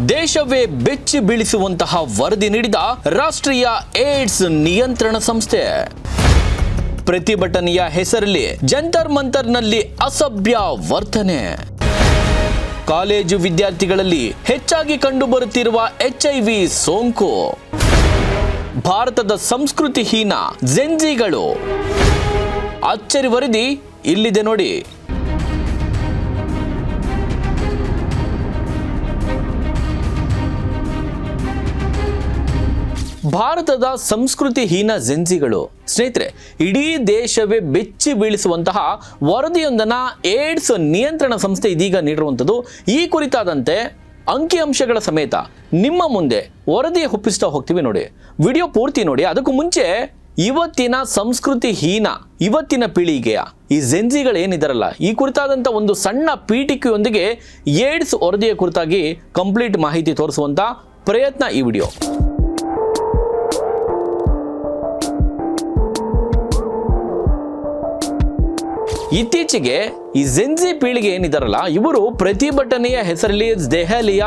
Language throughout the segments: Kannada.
ದೇಶವೇ ಬೆಚ್ಚಿ ಬೀಳಿಸುವಂತಹ ವರದಿ ನೀಡಿದ ರಾಷ್ಟ್ರೀಯ ಏಡ್ಸ್ ನಿಯಂತ್ರಣ ಸಂಸ್ಥೆ. ಪ್ರತಿಭಟನೆಯ ಹೆಸರಲ್ಲಿ ಜಂತರ್ ಮಂತರ್ನಲ್ಲಿ ಅಸಭ್ಯ ವರ್ತನೆ. ಕಾಲೇಜು ವಿದ್ಯಾರ್ಥಿಗಳಲ್ಲಿ ಹೆಚ್ಚಾಗಿ ಕಂಡುಬರುತ್ತಿರುವ HIV ಸೋಂಕು. ಭಾರತದ ಸಂಸ್ಕೃತಿ ಹೀನ ಜೆನ್ಜಿಗಳು. ಅಚ್ಚರಿ ವರದಿ ಇಲ್ಲಿದೆ ನೋಡಿ. ಭಾರತದ ಸಂಸ್ಕೃತಿ ಹೀನ ಜೆನ್ಜಿಗಳು. ಸ್ನೇಹಿತರೆ, ಇಡೀ ದೇಶವೇ ಬೆಚ್ಚಿ ಬೀಳಿಸುವಂತಹ ವರದಿಯೊಂದನ್ನ ಏಡ್ಸ್ ನಿಯಂತ್ರಣ ಸಂಸ್ಥೆ ಇದೀಗ ನೀಡಿರುವಂಥದ್ದು. ಈ ಕುರಿತಾದಂತೆ ಅಂಕಿಅಂಶಗಳ ಸಮೇತ ನಿಮ್ಮ ಮುಂದೆ ವರದಿ ಒಪ್ಪಿಸ್ತಾ ಹೋಗ್ತೀವಿ ನೋಡಿ. ವಿಡಿಯೋ ಪೂರ್ತಿ ನೋಡಿ. ಅದಕ್ಕೂ ಮುಂಚೆ ಇವತ್ತಿನ ಸಂಸ್ಕೃತಿ ಹೀನ ಇವತ್ತಿನ ಪೀಳಿಗೆಯ ಈ ಜೆನ್ಜಿಗಳು ಏನಿದಾರಲ್ಲ, ಈ ಕುರಿತಾದಂಥ ಒಂದು ಸಣ್ಣ ಪೀಠಿಕೆಯೊಂದಿಗೆ ಏಡ್ಸ್ ವರದಿಯ ಕುರಿತಾಗಿ ಕಂಪ್ಲೀಟ್ ಮಾಹಿತಿ ತೋರಿಸುವಂಥ ಪ್ರಯತ್ನ ಈ ವಿಡಿಯೋ. ಇತ್ತೀಚೆಗೆ ಈ ಜೆನ್ಜಿ ಪೀಳಿಗೆ ಏನಿದಾರಲ್ಲ, ಇವರು ಪ್ರತಿಭಟನೆಯ ಹೆಸರಲ್ಲಿ ದೆಹಲಿಯ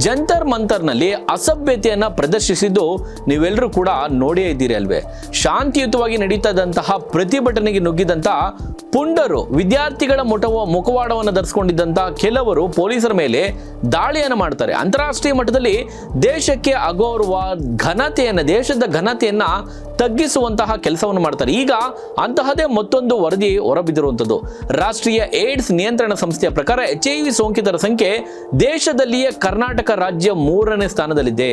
ಜಂತರ್ ಮಂತರ್ನಲ್ಲಿ ಅಸಭ್ಯತೆಯನ್ನ ಪ್ರದರ್ಶಿಸಿದ್ದು ನೀವೆಲ್ಲರೂ ಕೂಡ ನೋಡಿಯೇ ಇದ್ದೀರಿ ಅಲ್ವೇ. ಶಾಂತಿಯುತವಾಗಿ ನಡೀತದಂತಹ ಪ್ರತಿಭಟನೆಗೆ ನುಗ್ಗಿದಂತಹ ಪುಂಡರು, ವಿದ್ಯಾರ್ಥಿಗಳ ಮುಖವಾಡವನ್ನು ಧರಿಸಿಕೊಂಡಿದ್ದಂತಹ ಕೆಲವರು ಪೊಲೀಸರ ಮೇಲೆ ದಾಳಿಯನ್ನು ಮಾಡ್ತಾರೆ. ಅಂತಾರಾಷ್ಟ್ರೀಯ ಮಟ್ಟದಲ್ಲಿ ದೇಶಕ್ಕೆ ಅಗೌರವ, ದೇಶದ ಘನತೆಯನ್ನ ತಗ್ಗಿಸುವಂತಹ ಕೆಲಸವನ್ನು ಮಾಡ್ತಾರೆ. ಈಗ ಅಂತಹದೇ ಮತ್ತೊಂದು ವರದಿ ಹೊರಬಿದ್ದಿರುವಂಥದ್ದು. ರಾಷ್ಟ್ರೀಯ ಏಡ್ಸ್ ನಿಯಂತ್ರಣ ಸಂಸ್ಥೆಯ ಪ್ರಕಾರ HIV ಸೋಂಕಿತರ ಸಂಖ್ಯೆ ದೇಶದಲ್ಲಿಯೇ ಕರ್ನಾಟಕ ರಾಜ್ಯ 3ನೇ ಸ್ಥಾನದಲ್ಲಿದೆ.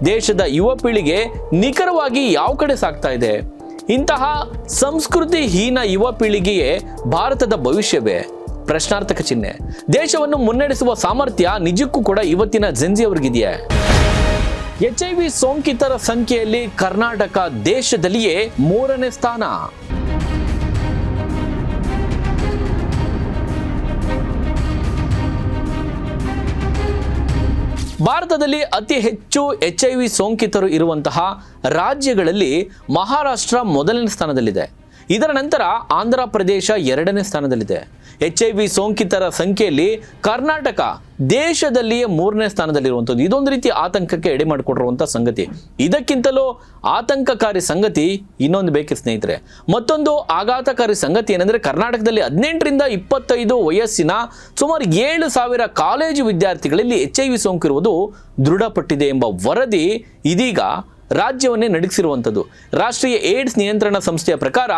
ದೇಶದ ಯುವ ಪೀಳಿಗೆ ನಿಖರವಾಗಿ ಯಾವ ಕಡೆ ಸಾಗ್ತಾ ಇದೆ? ಇಂತಹ ಸಂಸ್ಕೃತಿ ಹೀನ ಯುವ ಪೀಳಿಗೆಯೇ ಭಾರತದ ಭವಿಷ್ಯವೇ? ಪ್ರಶ್ನಾರ್ಥಕ ಚಿಹ್ನೆ. ದೇಶವನ್ನು ಮುನ್ನಡೆಸುವ ಸಾಮರ್ಥ್ಯ ನಿಜಕ್ಕೂ ಕೂಡ ಇವತ್ತಿನ ಜೆನ್ಜಿ ಅವರಿಗಿದೆಯೇ? HIV ಸೋಂಕಿತರ ಸಂಖ್ಯೆಯಲ್ಲಿ ಕರ್ನಾಟಕ ದೇಶದಲ್ಲಿಯೇ 3ನೇ ಸ್ಥಾನ. ಭಾರತದಲ್ಲಿ ಅತಿ ಹೆಚ್ಚು HIV ಸೋಂಕಿತರು ಇರುವಂತಹ ರಾಜ್ಯಗಳಲ್ಲಿ ಮಹಾರಾಷ್ಟ್ರ 1ನೇ ಸ್ಥಾನದಲ್ಲಿದೆ. ಇದರ ನಂತರ ಆಂಧ್ರ ಪ್ರದೇಶ 2ನೇ ಸ್ಥಾನದಲ್ಲಿದೆ. HIV ಸೋಂಕಿತರ ಸಂಖ್ಯೆಯಲ್ಲಿ ಕರ್ನಾಟಕ ದೇಶದಲ್ಲಿಯೇ 3ನೇ ಸ್ಥಾನದಲ್ಲಿರುವಂಥದ್ದು. ಇದೊಂದು ರೀತಿ ಆತಂಕಕ್ಕೆ ಎಡೆ ಮಾಡಿಕೊಟ್ಟಿರುವಂಥ ಸಂಗತಿ. ಇದಕ್ಕಿಂತಲೂ ಆತಂಕಕಾರಿ ಸಂಗತಿ ಇನ್ನೊಂದು ಬೇಕೆ ಸ್ನೇಹಿತರೆ. ಮತ್ತೊಂದು ಆಘಾತಕಾರಿ ಸಂಗತಿ ಏನಂದರೆ, ಕರ್ನಾಟಕದಲ್ಲಿ 18ರಿಂದ 25 ವಯಸ್ಸಿನ ಸುಮಾರು 7,000 ಕಾಲೇಜು ವಿದ್ಯಾರ್ಥಿಗಳಲ್ಲಿ HIV ಸೋಂಕು ಇರುವುದು ದೃಢಪಟ್ಟಿದೆ ಎಂಬ ವರದಿ ಇದೀಗ ರಾಜ್ಯವನ್ನೇ ನಡುಗಿಸಿರುವಂಥದ್ದು. ರಾಷ್ಟ್ರೀಯ ಏಡ್ಸ್ ನಿಯಂತ್ರಣ ಸಂಸ್ಥೆಯ ಪ್ರಕಾರ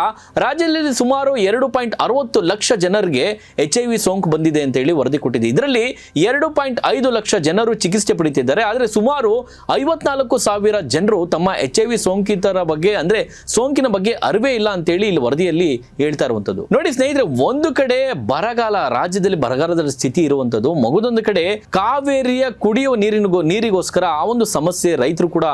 ರಾಜ್ಯದಲ್ಲಿ ಸುಮಾರು 2.60 ಲಕ್ಷ ಜನರಿಗೆ HIV ಸೋಂಕು ಬಂದಿದೆ ಅಂತೇಳಿ ವರದಿ ಕೊಟ್ಟಿದೆ. ಇದರಲ್ಲಿ 2.5 ಲಕ್ಷ ಜನರು ಚಿಕಿತ್ಸೆ ಪಡೆಯುತ್ತಿದ್ದಾರೆ. ಆದರೆ ಸುಮಾರು 54,000 ಜನರು ತಮ್ಮ HIV ಸೋಂಕಿತರ ಬಗ್ಗೆ, ಅಂದರೆ ಸೋಂಕಿನ ಬಗ್ಗೆ ಅರಿವೇ ಇಲ್ಲ ಅಂತೇಳಿ ಇಲ್ಲಿ ವರದಿಯಲ್ಲಿ ಹೇಳ್ತಾ ಇರುವಂಥದ್ದು. ನೋಡಿ ಸ್ನೇಹಿತರೆ, ಒಂದು ಕಡೆ ಬರಗಾಲ, ರಾಜ್ಯದಲ್ಲಿ ಬರಗಾಲದ ಸ್ಥಿತಿ ಇರುವಂಥದ್ದು, ಮಗದೊಂದು ಕಡೆ ಕಾವೇರಿಯ ಕುಡಿಯುವ ನೀರಿಗೋಸ್ಕರ ಆ ಒಂದು ಸಮಸ್ಯೆ ರೈತರು ಕೂಡ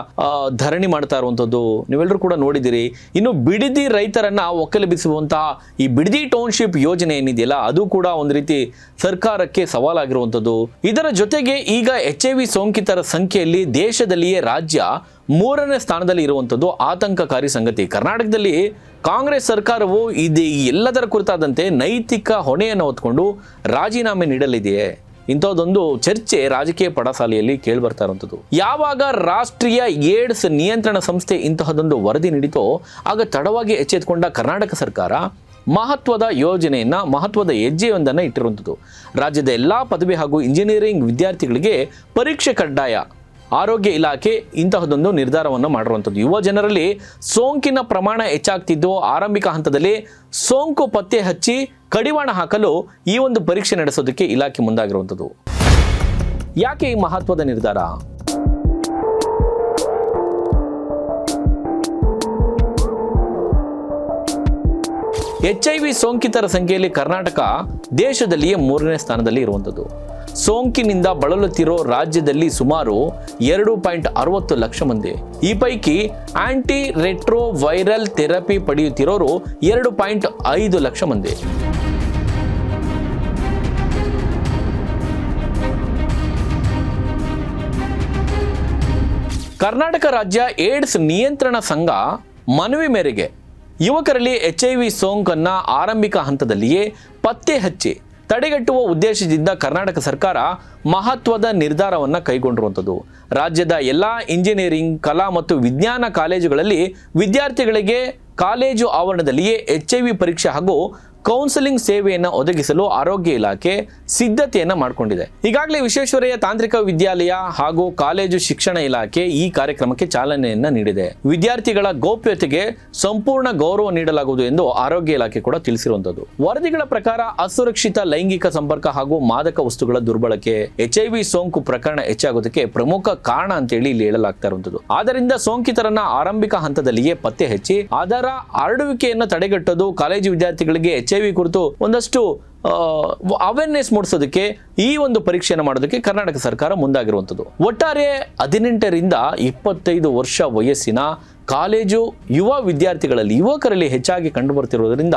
ಧರಣಿ ಮಾಡ್ತಾ ಇರುವಂಥದ್ದು ನೀವೆಲ್ಲರೂ ಕೂಡ ನೋಡಿದಿರಿ. ಇನ್ನು ಬಿಡದಿ ರೈತರನ್ನ ಒಕ್ಕಲೆಬ್ಬಿಸುವಂತಹ ಈ ಬಿಡದಿ ಟೌನ್ಶಿಪ್ ಯೋಜನೆ ಏನಿದೆಯಲ್ಲ, ಅದು ಕೂಡ ಒಂದು ರೀತಿ ಸರ್ಕಾರಕ್ಕೆ ಸವಾಲಾಗಿರುವಂಥದ್ದು. ಇದರ ಜೊತೆಗೆ ಈಗ HIV ಸೋಂಕಿತರ ಸಂಖ್ಯೆಯಲ್ಲಿ ದೇಶದಲ್ಲಿಯೇ ರಾಜ್ಯ 3ನೇ ಸ್ಥಾನದಲ್ಲಿ ಇರುವಂಥದ್ದು ಆತಂಕಕಾರಿ ಸಂಗತಿ. ಕರ್ನಾಟಕದಲ್ಲಿ ಕಾಂಗ್ರೆಸ್ ಸರ್ಕಾರವು ಈ ಎಲ್ಲದರ ಕುರಿತಾದಂತೆ ನೈತಿಕ ಹೊಣೆಯನ್ನು ಹೊತ್ಕೊಂಡು ರಾಜೀನಾಮೆ ನೀಡಲಿದೆಯೇ? ಇಂಥದ್ದೊಂದು ಚರ್ಚೆ ರಾಜಕೀಯ ಪಡಸಾಲೆಯಲ್ಲಿ ಕೇಳಿ ಬರ್ತಾ ಇರುವಂಥದ್ದು. ಯಾವಾಗ ರಾಷ್ಟ್ರೀಯ ಏಡ್ಸ್ ನಿಯಂತ್ರಣ ಸಂಸ್ಥೆ ಇಂತಹದೊಂದು ವರದಿ ನೀಡಿತೋ ಆಗ ತಡವಾಗಿ ಎಚ್ಚೆತ್ತುಕೊಂಡ ಕರ್ನಾಟಕ ಸರ್ಕಾರ ಮಹತ್ವದ ಯೋಜನೆಯನ್ನ, ಮಹತ್ವದ ಹೆಜ್ಜೆಯೊಂದನ್ನು ಇಟ್ಟಿರುವಂಥದ್ದು. ರಾಜ್ಯದ ಎಲ್ಲ ಪದವಿ ಹಾಗೂ ಇಂಜಿನಿಯರಿಂಗ್ ವಿದ್ಯಾರ್ಥಿಗಳಿಗೆ ಪರೀಕ್ಷೆ ಕಡ್ಡಾಯ. ಆರೋಗ್ಯ ಇಲಾಖೆ ಇಂತಹದೊಂದು ನಿರ್ಧಾರವನ್ನು ಮಾಡಿರುವಂಥದ್ದು. ಯುವ ಜನರಲ್ಲಿ ಸೋಂಕಿನ ಪ್ರಮಾಣ ಹೆಚ್ಚಾಗ್ತಿದ್ದು, ಆರಂಭಿಕ ಹಂತದಲ್ಲಿ ಸೋಂಕು ಪತ್ತೆ ಹಚ್ಚಿ ಕಡಿವಾಣ ಹಾಕಲು ಈ ಒಂದು ಪರೀಕ್ಷೆ ನಡೆಸೋದಕ್ಕೆ ಇಲಾಖೆ ಮುಂದಾಗಿರುವಂಥದ್ದು. ಯಾಕೆ ಈ ಮಹತ್ವದ ನಿರ್ಧಾರ? HIV ಸೋಂಕಿತರ ಸಂಖ್ಯೆಯಲ್ಲಿ ಕರ್ನಾಟಕ ದೇಶದಲ್ಲಿಯೇ 3ನೇ ಸ್ಥಾನದಲ್ಲಿ ಇರುವಂಥದ್ದು. ಸೋಂಕಿನಿಂದ ಬಳಲುತ್ತಿರೋ ರಾಜ್ಯದಲ್ಲಿ ಸುಮಾರು 2.60 ಲಕ್ಷ ಮಂದಿ. ಈ ಪೈಕಿ ಆಂಟಿ ರೆಟ್ರೋ ವೈರಲ್ ಥೆರಪಿ ಪಡೆಯುತ್ತಿರೋರು 2.5 ಲಕ್ಷ ಮಂದಿ. ಕರ್ನಾಟಕ ರಾಜ್ಯ ಏಡ್ಸ್ ನಿಯಂತ್ರಣ ಸಂಘ ಮನವಿ ಮೇರೆಗೆ ಯುವಕರಲ್ಲಿ HIV ಸೋಂಕನ್ನು ಆರಂಭಿಕ ಹಂತದಲ್ಲಿಯೇ ಪತ್ತೆ ಹಚ್ಚಿ ತಡೆಗಟ್ಟುವ ಉದ್ದೇಶದಿಂದ ಕರ್ನಾಟಕ ಸರ್ಕಾರ ಮಹತ್ವದ ನಿರ್ಧಾರವನ್ನು ಕೈಗೊಂಡಿರುವಂಥದ್ದು. ರಾಜ್ಯದ ಎಲ್ಲ ಇಂಜಿನಿಯರಿಂಗ್, ಕಲಾ ಮತ್ತು ವಿಜ್ಞಾನ ಕಾಲೇಜುಗಳಲ್ಲಿ ವಿದ್ಯಾರ್ಥಿಗಳಿಗೆ ಕಾಲೇಜು ಆವರಣದಲ್ಲಿಯೇ HIV ಪರೀಕ್ಷೆ ಹಾಗೂ ಕೌನ್ಸೆಲಿಂಗ್ ಸೇವೆಯನ್ನು ಒದಗಿಸಲು ಆರೋಗ್ಯ ಇಲಾಖೆ ಸಿದ್ಧತೆಯನ್ನು ಮಾಡಿಕೊಂಡಿದೆ. ಈಗಾಗಲೇ ವಿಶ್ವೇಶ್ವರಯ್ಯ ತಾಂತ್ರಿಕ ವಿದ್ಯಾಲಯ ಹಾಗೂ ಕಾಲೇಜು ಶಿಕ್ಷಣ ಇಲಾಖೆ ಈ ಕಾರ್ಯಕ್ರಮಕ್ಕೆ ಚಾಲನೆಯನ್ನ ನೀಡಿದೆ. ವಿದ್ಯಾರ್ಥಿಗಳ ಗೌಪ್ಯತೆಗೆ ಸಂಪೂರ್ಣ ಗೌರವ ನೀಡಲಾಗುವುದು ಎಂದು ಆರೋಗ್ಯ ಇಲಾಖೆ ಕೂಡ ತಿಳಿಸಿರುವಂತದ್ದು. ವರದಿಗಳ ಪ್ರಕಾರ ಅಸುರಕ್ಷಿತ ಲೈಂಗಿಕ ಸಂಪರ್ಕ ಹಾಗೂ ಮಾದಕ ವಸ್ತುಗಳ ದುರ್ಬಳಕೆ HIV ಸೋಂಕು ಪ್ರಕರಣ ಹೆಚ್ಚಾಗೋದಕ್ಕೆ ಪ್ರಮುಖ ಕಾರಣ ಅಂತೇಳಿ ಇಲ್ಲಿ ಹೇಳಲಾಗ್ತಾ ಇರುವಂತದ್ದು. ಆದ್ದರಿಂದ ಸೋಂಕಿತರನ್ನ ಆರಂಭಿಕ ಹಂತದಲ್ಲಿಯೇ ಪತ್ತೆ ಹಚ್ಚಿ ಅದರ ಹರಡುವಿಕೆಯನ್ನು ತಡೆಗಟ್ಟೋದು, ಕಾಲೇಜು ವಿದ್ಯಾರ್ಥಿಗಳಿಗೆ HIV ಕುರಿತು ಒಂದಷ್ಟು ಅವೇರ್ನೆಸ್ ಮೂಡಿಸೋದಕ್ಕೆ ಈ ಒಂದು ಪರೀಕ್ಷೆಯನ್ನು ಮಾಡೋದಕ್ಕೆ ಕರ್ನಾಟಕ ಸರ್ಕಾರ ಮುಂದಾಗಿರುವಂಥದ್ದು. ಒಟ್ಟಾರೆ 18 ರಿಂದ 25 ವರ್ಷ ವಯಸ್ಸಿನ ಕಾಲೇಜು ಯುವಕರಲ್ಲಿ ಹೆಚ್ಚಾಗಿ ಕಂಡುಬರ್ತಿರೋದ್ರಿಂದ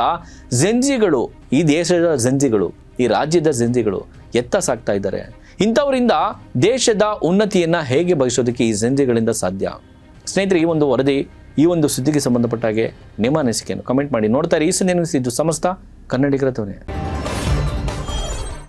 ಜೆನ್ಜಿಗಳು, ಈ ದೇಶದ ಜೆನ್ಜಿಗಳು, ಈ ರಾಜ್ಯದ ಜೆನ್ಜಿಗಳು ಎತ್ತ ಸಾಕ್ತಾ ಇದ್ದಾರೆ. ಇಂಥವರಿಂದ ದೇಶದ ಉನ್ನತಿಯನ್ನ ಹೇಗೆ ಬಯಸೋದಕ್ಕೆ ಈ ಜೆನ್ಜಿಗಳಿಂದ ಸಾಧ್ಯ? ಸ್ನೇಹಿತರೆ, ಈ ಒಂದು ವರದಿ, ಈ ಒಂದು ಸುದ್ದಿಗೆ ಸಂಬಂಧಪಟ್ಟ ಹಾಗೆ ನಿಮ್ಮ ಅನಿಸಿಕೆಯನ್ನು ಕಮೆಂಟ್ ಮಾಡಿ. ನೋಡ್ತಾರೆ ಈ ಸಂದೇಶ, ಇದು ಸಮಸ್ತ ಕನ್ನಡಿಗರ ಧ್ವನಿ.